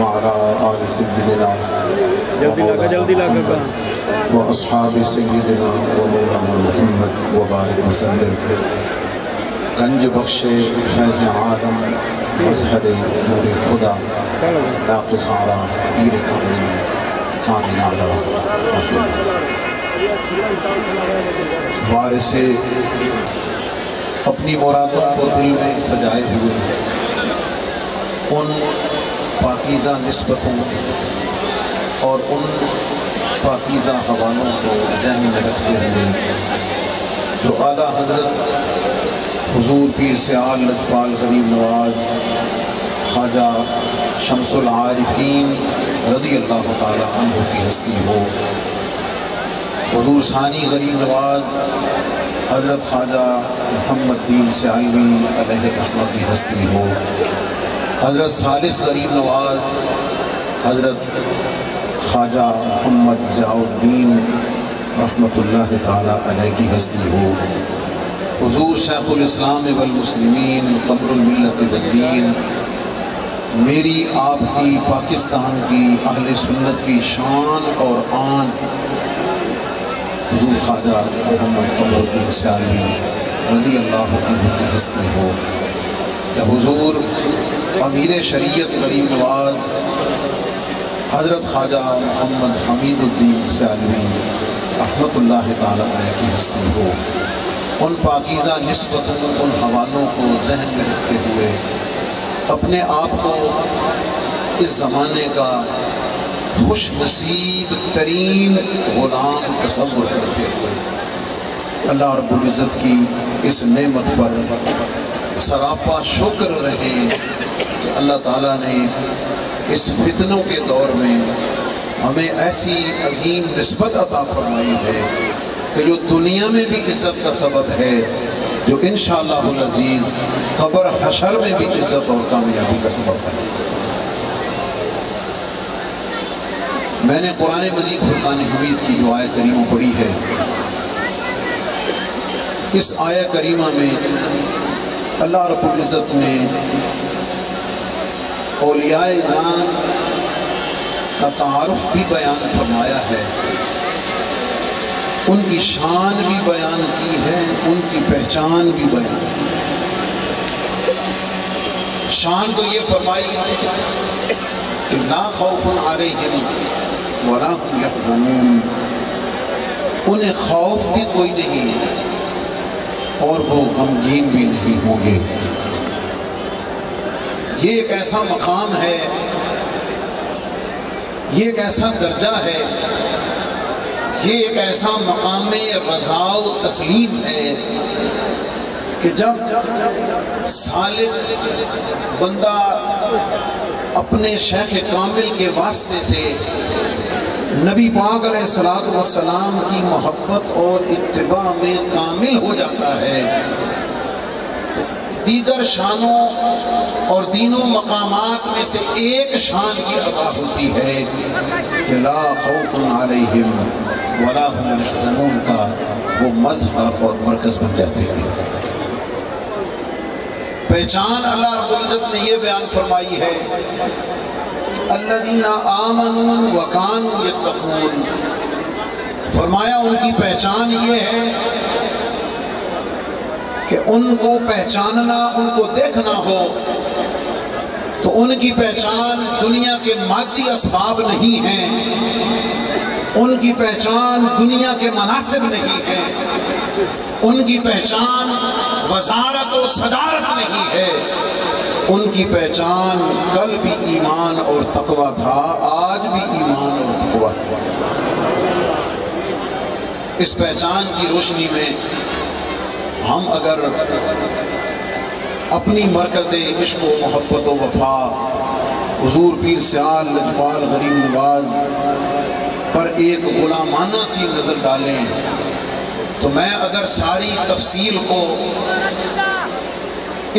وعلى آل سيدنا وأصحاب سيدنا ومولانا محمد وبارك وسلم. گنج بخش فیض عالم مظہر نور خدا ناقص علی پیر کامل کامل علی وارث اپنی مرادوں کو دل میں سجائے ہوئے ان پاکیزہ نسبتوں اور ان پاکیزہ حوالوں کو ذہن میں رکھتے ہوئے جو اعلیٰ حضرت حضور پیر سیال لجپال غریب نواز خواجہ شمس العارفین رضی اللہ تعالی عنہ کی ہستی ہو، حضور ثانی غریب نواز حضرت خواجہ محمد دین سیالوی علیہ رحمہ کی ہستی ہو، حضرت ثالث غریب نواز حضرت خواجہ محمد ضیاء الدین رحمۃ اللہ تعالی علیہ کی ہستی ہو، حضور شیخ الاسلام والمسلمین قمر الملت والدین، میری آپ کی پاکستان کی اہل سنت کی شان اور آن حضور خواجہ محمد قمر الدین سیالوی رضی اللہ عنہ کی ہستی ہو، یا حضور امیر شریعت غریب نواز حضرت خواجہ محمد حمید الدین سیالوی رحمۃ اللہ تعالی علیہ کی ہستی ہو، ان پاکیزہ نسبتوں ان حوالوں کو ذہن میں رکھتے ہوئے اپنے آپ کو اس زمانے کا خوش نصیب ترین غلام تصور کرتے ہوئے اللہ رب العزت کی اس نعمت پر سراپا شکر رہے کہ اللہ تعالیٰ نے اس فتنوں کے دور میں ہمیں ایسی عظیم نسبت عطا فرمائی ہے کہ جو دنیا میں بھی عزت کا سبب ہے، جو انشاءاللہ العزیز قبر حشر میں بھی عزت اور کامیابی کا سبب ہے۔ میں نے قرآن مجید فرقان حمید کی جو آیت کریمہ پڑھی ہے، اس آیت کریمہ میں اللہ رب العزت نے اولیاء اعظام کا تعارف بھی بیان فرمایا ہے، ان کی شان بھی بیان کی ہے، ان کی پہچان بھی بیان کی ہے۔ شان تو یہ فرمائی کہ لا خوف علیہم ولا هم یحزنون، انہیں خوف بھی کوئی نہیں اور وہ غمگین بھی نہیں ہوں گے۔ یہ ایک ایسا مقام ہے، یہ ایک ایسا درجہ ہے، یہ ایک ایسا مقام رضا و تسلیم ہے کہ جب سالک بندہ اپنے شیخ کامل کے واسطے سے نبی پاک علیہ السلام کی محبت اور اتباع میں کامل ہو جاتا ہے، دیگر شانوں اور دینوں مقامات میں سے ایک شان کی عطا ہوتی ہے کہ لا خوف علیہم ولا هم یحزنون کا وہ مظہر اور مرکز بن جاتے ہیں۔ پہچان اللہ رب العزت نے یہ بیان فرمائی ہے الذین آمنوا وکانوا یتقون، فرمایا ان کی پہچان یہ ہے کہ ان کو پہچاننا، ان کو دیکھنا ہو تو ان کی پہچان دنیا کے مادی اسباب نہیں ہیں، ان کی پہچان دنیا کے مناصب نہیں ہے، ان کی پہچان وزارت و صدارت نہیں ہے، ان کی پہچان کل بھی ایمان اور تقوی تھا، آج بھی ایمان اور تقوی ہے۔ اس پہچان کی روشنی میں ہم اگر اپنی مرکز عشق و محبت و وفا حضور پیر سیال لجپال غریب نواز پر ایک غلامانہ سی نظر ڈالیں تو میں اگر ساری تفصیل کو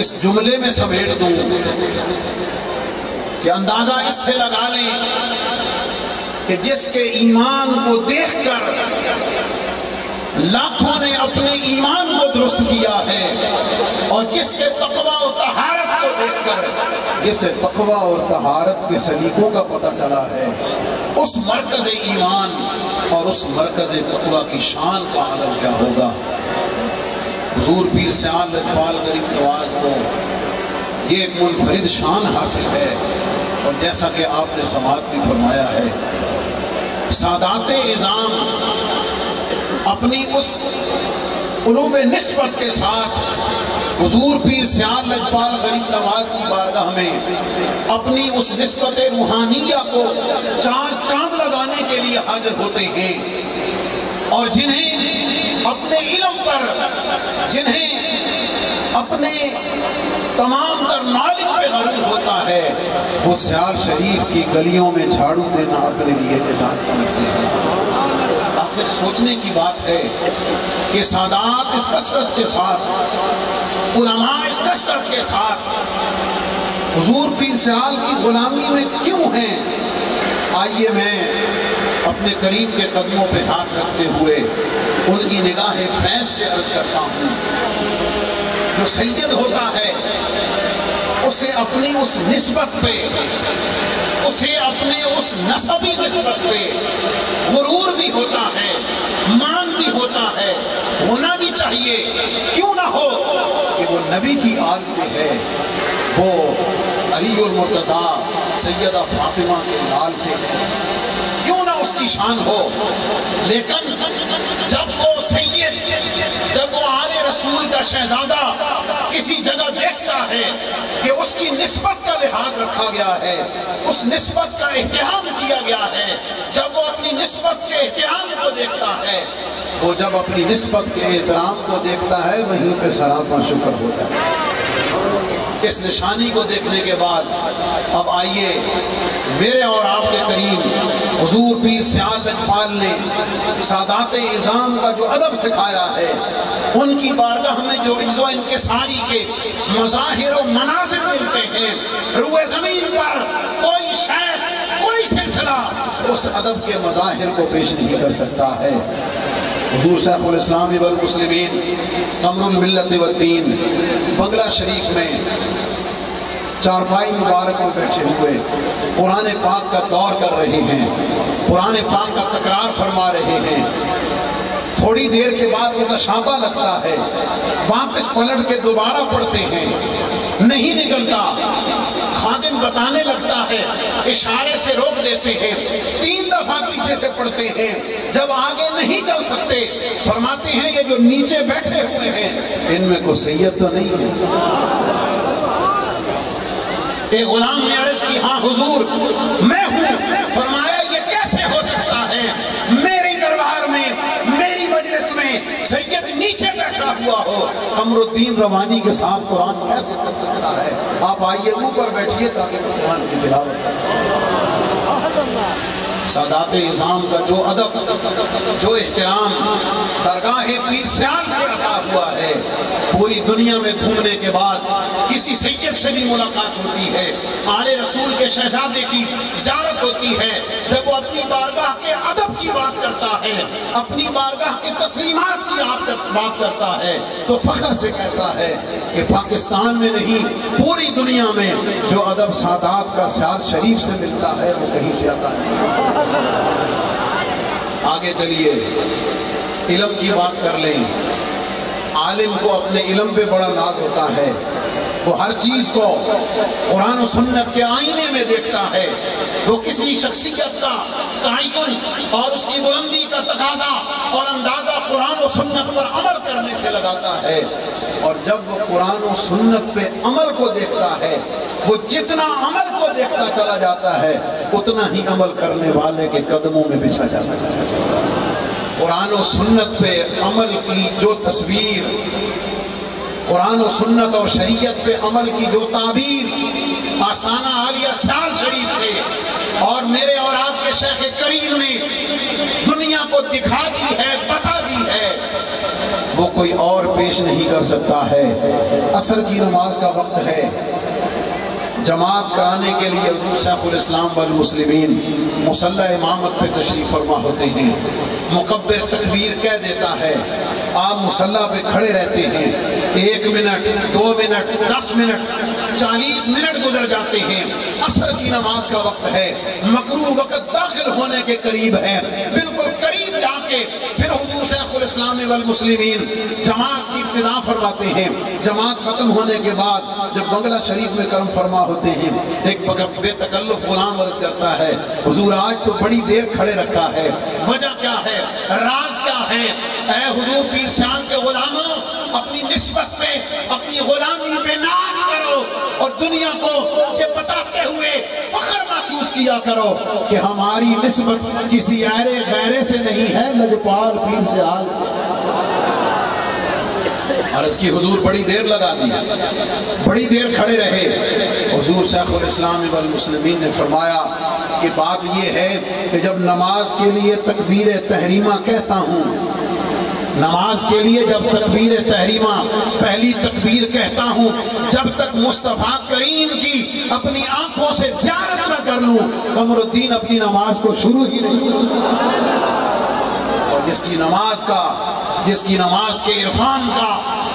اس جملے میں سمیٹ دوں کہ اندازہ اس سے لگا لیں کہ جس کے ایمان کو دیکھ کر لاکھوں نے اپنے ایمان کو درست کیا ہے، اور جس کے تقویٰ و طہارت کو دیکھ کر جسے تقویٰ اور طہارت کے سلیقوں کا پتہ چلا ہے، اس مرکز ایمان اور اس مرکز تقویٰ کی شان کا عالم کیا ہوگا۔ حضور پیر سیال اقبال غریب نواز کو یہ ایک منفرد شان حاصل ہے، اور جیسا کہ آپ نے سماعت بھی فرمایا ہے، سادات اعظام اپنی اس علوم نسبت کے ساتھ حضور پیر سیال اقبال غریب نواز کی بارگاہ میں اپنی اس نسبت روحانیہ کو چار چاند لگانے کے لیے حاضر ہوتے ہیں، اور جنہیں اپنے علم پر، جنہیں اپنے تمام تر نالج پہ غرور ہوتا ہے، وہ سیال شریف کی گلیوں میں جھاڑو دینا اپنے لیے اعزاز سمجھتے ہیں۔ آخر سوچنے کی بات ہے کہ سادات اس کثرت کے ساتھ، علماء اس کثرت کے ساتھ حضور پیر سیال کی غلامی میں کیوں ہیں؟ آئیے میں اپنے کریم کے قدموں پہ ہاتھ رکھتے ہوئے ان کی نگاہ فیض سے عرض کرتا ہوں۔ جو سید ہوتا ہے اسے اپنی اس نسبت پہ، اسے اپنے اس نسبی نسبت پہ غرور بھی ہوتا ہے، مان بھی ہوتا ہے، ہونا بھی چاہیے۔ کیوں نہ ہو کہ وہ نبی کی آل سے ہے، وہ علی المرتضیٰ سیدہ فاطمہ کے لال سے ہے، کیوں نہ اس کی شان ہو۔ لیکن جب وہ سید، جب وہ آل رسول کا شہزادہ کسی جگہ دیکھتا ہے کہ اس کی نسبت کا لحاظ رکھا گیا ہے، اس نسبت کا احترام کیا گیا ہے، جب وہ اپنی نسبت کے احترام کو دیکھتا ہے، وہ جب اپنی نسبت کے احترام کو دیکھتا ہے وہیں پہ سراپا شکر ہوتا ہے۔ اس نشانی کو دیکھنے کے بعد اب آئیے میرے اور آپ کے کریم حضور پیر سیال اقبال نے سادات اعظام کا جو ادب سکھایا ہے، ان کی بارگاہ میں جو عجز و انکساری کے مظاہر و مناظر ملتے ہیں، روئے زمین پر کوئی شے، کوئی سلسلہ اس ادب کے مظاہر کو پیش نہیں کر سکتا ہے۔ حضور شیخ الاسلام والمسلمین قمر الملت والدین بنگلہ شریف میں چارپائی مبارک میں بیٹھے ہوئے قرآن پاک کا دور کر رہے ہیں، قرآن پاک کا تکرار فرما رہے ہیں۔ تھوڑی دیر کے بعد متشابہ لگتا ہے، واپس پلٹ کے دوبارہ پڑھتے ہیں، نہیں نکلتا۔ خادم بتانے لگتا ہے، اشارے سے روک دیتے ہیں، 3 دفعہ پیچھے سے پڑھتے ہیں۔ جب آگے نہیں چل سکتے فرماتے ہیں یہ جو نیچے بیٹھے ہوئے ہیں ان میں کوئی سید تو نہیں ہے؟ ایک غلام نے عرض کی، ہاں حضور میں ہوں۔ فرمایا یہ کیسے ہو سکتا ہے؟ میری دربار میں، میری مجلس میں سید نیچے بیٹھا ہوا ہو، قمر الدین روانی کے ساتھ قرآن کیسے کر سکتا ہے؟ آپ آئیے اوپر بیٹھیے تاکہ قرآن کی تلاوت کر سکیں۔ سادات اعظام کا جو ادب، جو احترام درگاہ پیر سیال سے عطا ہوا ہے، پوری دنیا میں گھومنے کے بعد کسی سید سے بھی ملاقات ہوتی ہے، آل رسول کے شہزادے کی زیارت ہوتی ہے، جب وہ اپنی بارگاہ کے ادب کی بات کرتا ہے، اپنی بارگاہ کے تسلیمات کی بات کرتا ہے، تو فخر سے کہتا ہے کہ پاکستان میں نہیں پوری دنیا میں جو ادب سادات کا سیال شریف سے ملتا ہے وہ کہیں سے آتا ہے۔ آگے چلیے علم کی بات کر لیں۔ عالم کو اپنے علم پہ بڑا ناز ہوتا ہے، وہ ہر چیز کو قرآن و سنت کے آئینے میں دیکھتا ہے، وہ کسی شخصیت کا تعین اور اس کی بلندی کا تقاضا اور اندازہ قرآن و سنت پر عمل کرنے سے لگاتا ہے، اور جب وہ قرآن و سنت پہ عمل کو دیکھتا ہے، وہ جتنا عمل کو دیکھتا چلا جاتا ہے اتنا ہی عمل کرنے والے کے قدموں میں بچھا جاتا ہے۔ قرآن و سنت پہ عمل کی جو تصویر، قرآن و سنت اور شریعت پہ عمل کی جو تعبیر آسانہ عالیہ سیال شریف سے اور میرے اور آپ کے شیخ کریم نے دنیا کو دکھا دی ہے، بتا دی ہے، وہ کوئی اور پیش نہیں کر سکتا ہے۔ عصر کی نماز کا وقت ہے، جماعت کرانے کے لیے حضور شیخ الاسلام والمسلمین مصلی امامت پہ تشریف فرما ہوتے ہیں. مکبر تکبیر کہہ دیتا ہے، آپ مصلی پہ کھڑے رہتے ہیں. 1 منٹ 2 منٹ 10 منٹ 40 منٹ گزر جاتے ہیں. عصر کی نماز کا وقت ہے، مکروہ وقت داخل ہونے کے قریب ہے. بالکل قریب جا کے پھر حضور شیخ الاسلام والمسلمین جماعت کی ابتدا فرماتے ہیں. جماعت ختم ہونے کے بعد جب بنگلہ شریف میں کرم فرما ہوتے ہیں، ایک بے تکلف غلام عرض کرتا ہے، حضور آج تو بڑی دیر کھڑے رکھا ہے، وجہ کیا ہے، راز کیا ہے؟ اے حضور پیر شان کے غلاموں، اپنی نسبت پہ، اپنی غلامی پہ ناز کرو اور دنیا کو یہ بتاتے ہوئے فخر محسوس کیا کرو کہ ہماری نسبت کسی ایرے غیرے سے نہیں ہے، لجپال پیر سے حال سے. عرض کی حضور بڑی دیر لگا دی، بڑی دیر کھڑے رہے. حضور شیخ الاسلام والمسلمین نے فرمایا کہ بات یہ ہے کہ جب نماز کے لیے تکبیر تحریمہ کہتا ہوں، نماز کے لیے جب تکبیر تحریمہ پہلی تکبیر کہتا ہوں، جب تک مصطفیٰ کریم کی اپنی آنکھوں سے زیارت نہ کر لوں، قمر الدین اپنی نماز کو شروع ہی نہیں کرتا. اور جس کی نماز کے عرفان کا،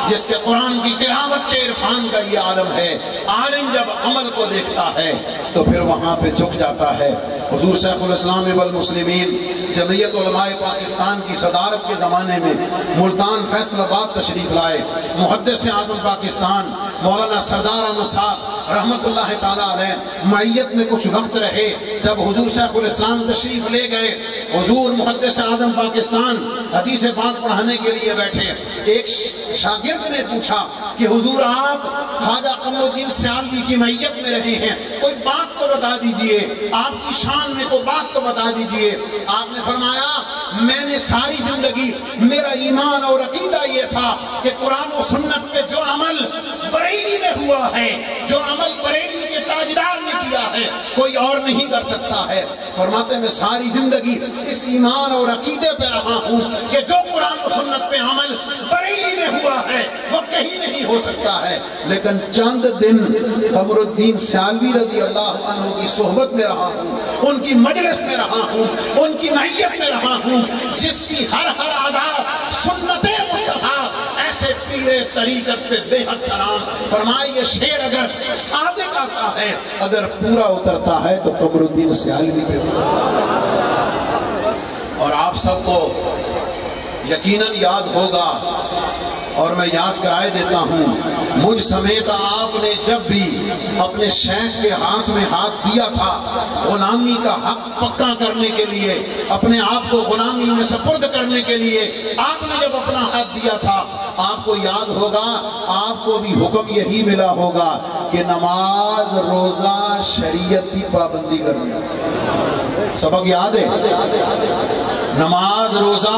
جس کے قرآن کی تلاوت کے عرفان کا یہ عالم ہے، عالم جب عمل کو دیکھتا ہے تو پھر وہاں پہ جھک جاتا ہے. حضور شیخ الاسلام والمسلمین جمعیت علماء پاکستان کی صدارت کے زمانے میں ملتان فیصل آباد تشریف لائے. محدث اعظم پاکستان مولانا سردار احمد صاحب رحمت اللہ تعالیٰ علیہ معیت میں کچھ وقت رہے. جب حضور شیخ الاسلام تشریف لے گئے، حضور محدث اعظم پاکستان حدیث پاک پڑھانے کے لیے بیٹھے. ایک شاگرد نے پوچھا کہ حضور آپ خواجہ قمر الدین سیالوی کی معیت میں رہے ہیں، کوئی بات تو بتا دیجئے، آپ کی شان میں کوئی بات تو بتا دیجئے. آپ نے فرمایا میں نے ساری زندگی میرا ایمان اور عقیدہ یہ تھا کہ قرآن و سنت پہ جو عمل بریلی میں ہوا ہے، جو عمل بریلی کے تاجدار نے کیا ہے، کوئی اور نہیں کر سکتا ہے. فرماتے میں ساری زندگی اس ایمان اور عقیدے پہ رہا ہوں کہ جو قرآن و سنت پہ عمل بریلی میں ہوا ہے وہ کہیں نہیں ہو سکتا ہے. لیکن چند دن قمر الدین سیالوی رضی اللہ عنہ کی صحبت میں رہا ہوں، ان کی مجلس میں رہا ہوں، ان کی معیت میں رہا ہوں، جس کی ہر ادا سنت مصطفیٰ ایسے پیر طریقت پہ بے حد سلام. فرمائے یہ شعر اگر صادق آتا ہے، اگر پورا اترتا ہے تو قمر الدین سیالوی پہ. اور آپ سب کو یقیناً یاد ہوگا اور میں یاد کرائے دیتا ہوں، مجھ سمیت آپ نے جب بھی اپنے شیخ کے ہاتھ میں ہاتھ دیا تھا غلامی کا حق پکا کرنے کے لیے، اپنے آپ کو غلامی میں سپرد کرنے کے لیے آپ نے جب اپنا ہاتھ دیا تھا، آپ کو یاد ہوگا آپ کو بھی حکم یہی ملا ہوگا کہ نماز روزہ شریعت کی پابندی کرنی. سبق یاد ہے؟ نماز روزہ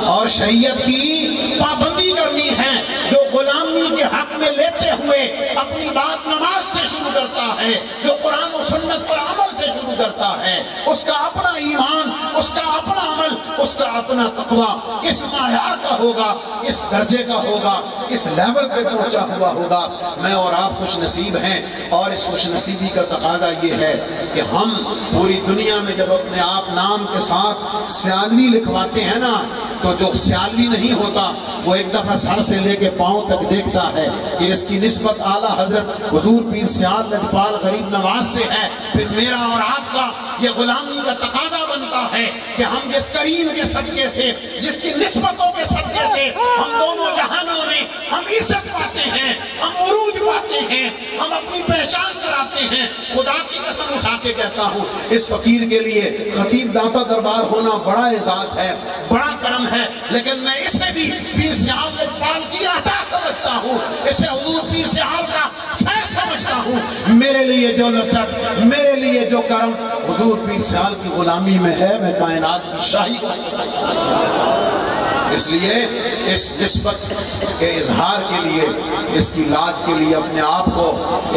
اور شریعت کی پابندی کرنی ہے. جو غلامی کے حق میں لیتے ہوئے اپنی بات نماز سے شروع کرتا ہے، جو قرآن و سنت پر عمل سے شروع کرتا ہے، اس کا اپنا ایمان، اس کا اپنا عمل، اس کا اپنا تقویٰ اس معیار کا ہوگا، اس درجے کا ہوگا، اس لیول پہ پہنچا ہوا ہوگا. میں اور آپ خوش نصیب ہیں، اور اس خوش نصیبی کا تقاضا یہ ہے کہ ہم پوری دنیا میں جب اپنے آپ نام کے ساتھ سیالوی لکھواتے ہیں نا، تو جو سیالوی نہیں ہوتا وہ ایک دفعہ سر سے لے کے پاؤں تک دیکھتا ہے کہ اس کی نسبت اعلیٰ حضرت حضور پیر سیال لجپال غریب نواز سے ہے. پھر میرا اور آپ کا یہ غلامی کا تقاضا بنتا ہے کہ ہم جس کریم کے صدقے سے، جس کی نسبتوں کے صدقے سے ہم دونوں جہانوں میں ہم عزت پاتے ہیں، ہم عروج پاتے ہیں، ہم اپنی پہچان کراتے ہیں. خدا کی قسم اٹھا کے کہتا ہوں، اس فقیر کے لیے خطیب داتا دربار ہونا بڑا اعزاز ہے، بڑا کرم ہے. لیکن میں اسے بھی پیر سیال لجپال کی عطا سمجھتا ہوں، اسے حضور پیر سیال کا فیض سمجھتا ہوں. میرے لیے جو لذت، میرے لیے جو کرم حضور پیر سیال کی غلامی میں ہے، میں کائنات کی شاہی کو. اس لیے اس نسبت کے اظہار کے لیے، اس کی لاج کے لیے اپنے آپ کو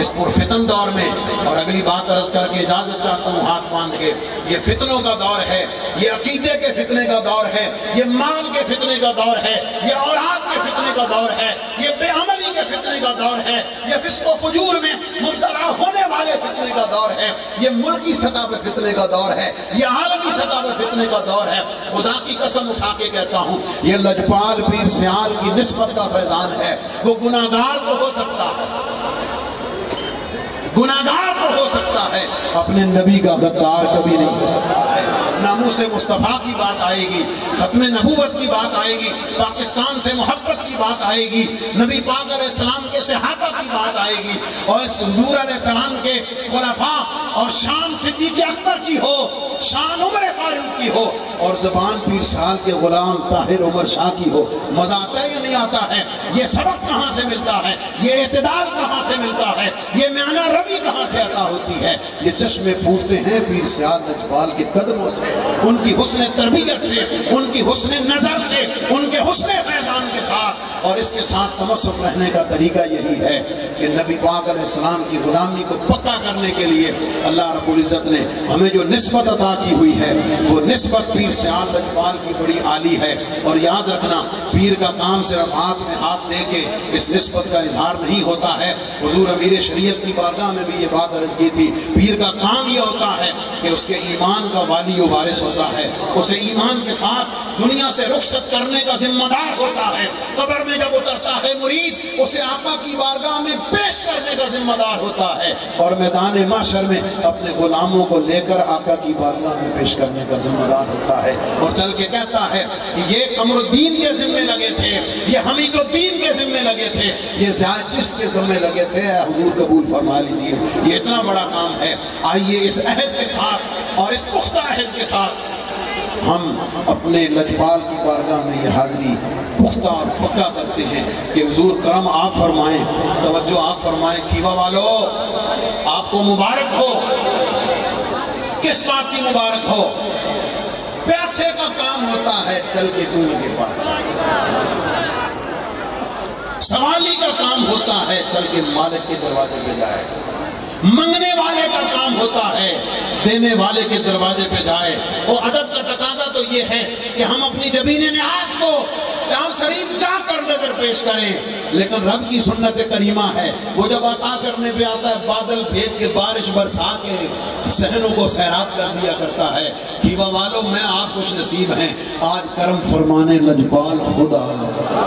اس پرفتن دور میں، اور اگلی بات عرض کر کے اجازت چاہتا ہوں ہاتھ باندھ کے، یہ فتنوں کا دور ہے، یہ عقیدے کے فتنے کا دور ہے، یہ مال کے فتنے کا دور ہے، یہ اولاد کے فتنے کا دور ہے، یہ بے عملی بدعتی کے فتنے کا دور ہے، یہ فسق و فجور میں مبتلا ہونے والے فتنے کا دور ہے، یہ ملکی سطح پہ فتنے کا دور ہے، یہ عالمی سطح پہ فتنے کا دور ہے۔ خدا کی قسم اٹھا کے کہتا ہوں، یہ لجپال پیر سیال کی نسبت کا فیضان ہے۔ وہ گناہگار تو ہو سکتا ہے، گناہگار تو ہو سکتا ہے، اپنے نبی کا غدار کبھی نہیں ہو سکتا ہے۔ ناموس مصطفیٰ کی بات آئے گی، ختم نبوت کی بات آئے گی، پاکستان سے محبت کی بات آئے گی، نبی پاک علیہ السلام کے صحابہ کی بات آئے گی، اور حضور علیہ السلام کے خلفاء، اور شان صدیق اکبر کی ہو، شان عمر فاروق کی ہو، اور زبان پیر سال کے غلام طاہر عمر شاہ کی ہو۔ مزہ آتا ہے یا نہیں آتا ہے؟ یہ سبق کہاں سے ملتا ہے؟ یہ اعتدال کہاں سے ملتا ہے؟ یہ معنی روی کہاں سے عطا ہوتی ہے؟ یہ چشمے پھوٹتے ہیں پیر سیال لجپال کے قدموں سے، ان کی حسن تربیت سے، ان کی حسن نظر سے، ان کے حسن فیضان کے ساتھ۔ اور اس کے ساتھ تمسک رہنے کا طریقہ یہی ہے کہ نبی پاک علیہ السلام کی غلامی کو پکا کرنے کے لیے اللہ رب العزت نے ہمیں جو نسبت عطا کی ہوئی ہے، وہ نسبت پیر سیال لجپال کی بڑی عالی ہے۔ اور یاد رکھنا، پیر کا کام صرف ہاتھ میں ہاتھ دے کے اس نسبت کا اظہار نہیں ہوتا ہے۔ حضور امیر شریعت کی بارگاہ میں بھی یہ بات عرض کی تھی، پیر کا کام یہ ہوتا ہے کہ اس کے ایمان کا والی و وارث ہوتا ہے، اسے ایمان کے ساتھ دنیا سے رخصت کرنے کا ذمہ دار ہوتا ہے۔ قبر میں جب اترتا ہے مرید، اسے آقا کی بارگاہ میں پیش کرنے کا ذمہ دار ہوتا ہے، اور میدان محشر میں اپنے غلاموں کو لے کر آقا کی بارگاہ میں پیش کرنے کا ذمہ دار ہوتا ہے۔ اور چل کے کہتا ہے کہ یہ قمر الدین کے ذمہ لگے تھے، یہ حمید الدین کے ذمہ لگے تے، یہ زیاد چست کے ذمہ لگے تھے، اے حضور قبول فرما لیجئے، یہ اتنا بڑا کام ہے۔ آئیے اس عہد کے ساتھ اور اس پختہ عہد کے ساتھ ہم اپنے لجپال کی بارگاہ میں یہ حاضری پختہ اور پکا کرتے ہیں کہ حضور کرم آپ فرمائیں، توجہ آپ فرمائیں۔ کھیوا والو آپ کو مبارک ہو۔ کس بات کی مبارک ہو؟ پیسے کا کام ہوتا ہے چل کے کنویں کے پاس، سوالی کا کام ہوتا ہے چل کے مالک کے دروازے پہ جائے، منگنے والے کا کام ہوتا ہے دینے والے کے دروازے پہ جائے۔ اور ادب کا تقاضا تو یہ ہے کہ ہم اپنی جبین نیاز کو سیال شریف جا کر نظر پیش کریں، لیکن رب کی سنت کریمہ ہے، وہ جب عطا کرنے پہ آتا ہے بادل بھیج کے بارش برسا کے صحنوں کو سیراب کر دیا کرتا ہے۔ کھیوا والوں میں آپ خوش نصیب ہیں، آج کرم فرمانے لجپال خود آ گئے،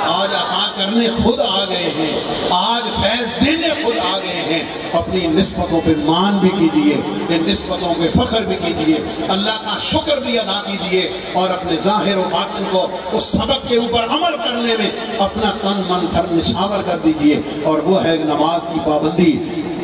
آج عطا کرنے خود آ گئے ہیں، آج فیض دینے خود آ گئے ہیں۔ اپنی نسبتوں پہ مان بھی کیجئے، ان نسبتوں پہ فخر بھی کیجئے، اللہ کا شکر بھی ادا کیجئے، اور اپنے ظاہر و باطن کو اس سبق کے اوپر عمل کرنے میں اپنا تن من دھن نچھاور کر دیجئے، اور وہ ہے نماز کی پابندی،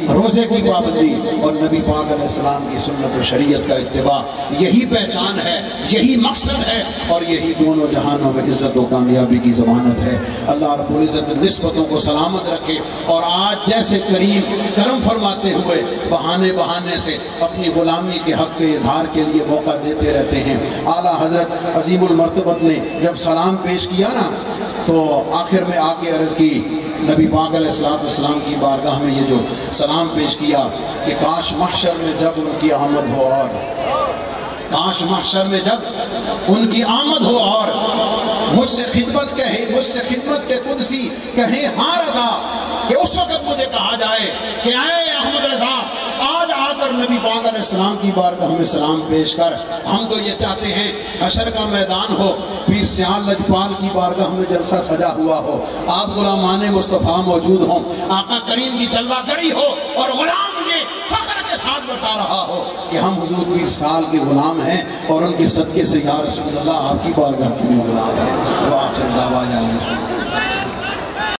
روزے کی پابندی، اور نبی پاک علیہ السلام کی سنت و شریعت کا اتباع۔ یہی پہچان ہے، یہی مقصد ہے، اور یہی دونوں جہانوں میں عزت و کامیابی کی ضمانت ہے۔ اللہ رب العزت نسبتوں کو سلامت رکھے، اور آج جیسے کریم کرم فرماتے ہوئے بہانے سے اپنی غلامی کے حق کے اظہار کے لیے موقع دیتے رہتے ہیں۔ اعلیٰ حضرت عظیم المرتبت نے جب سلام پیش کیا نا، تو آخر میں آ کے عرض کی نبی پاک علیہ السلام کی بارگاہ میں یہ جو سلام پیش کیا کہ کاش محشر میں جب ان کی آمد ہو، اور کاش محشر میں جب ان کی آمد ہو، اور مجھ سے خدمت کہے، مجھ سے خدمت کے قدسی کہیں ہاں رضا، کہ اس وقت مجھے کہا جائے کہ اے احمد رضا آج آ کر نبی پاک علیہ السلام کی بارگاہ میں سلام پیش کر۔ ہم تو یہ چاہتے ہیں حشر کا میدان ہو، پیر سیال لجپال کی بارگاہ میں جلسہ سجا ہوا ہو، آپ غلامان مصطفیٰ موجود ہوں، آقا کریم کی جلوہ گری ہو، اور غلام یہ فخر کے ساتھ بتا رہا ہو کہ ہم حضور پیر سیال کے غلام ہیں، اور ان کے صدقے سے یا رسول اللہ آپ کی بارگاہ کے بھی غلام ہیں۔ وآخر دعوانا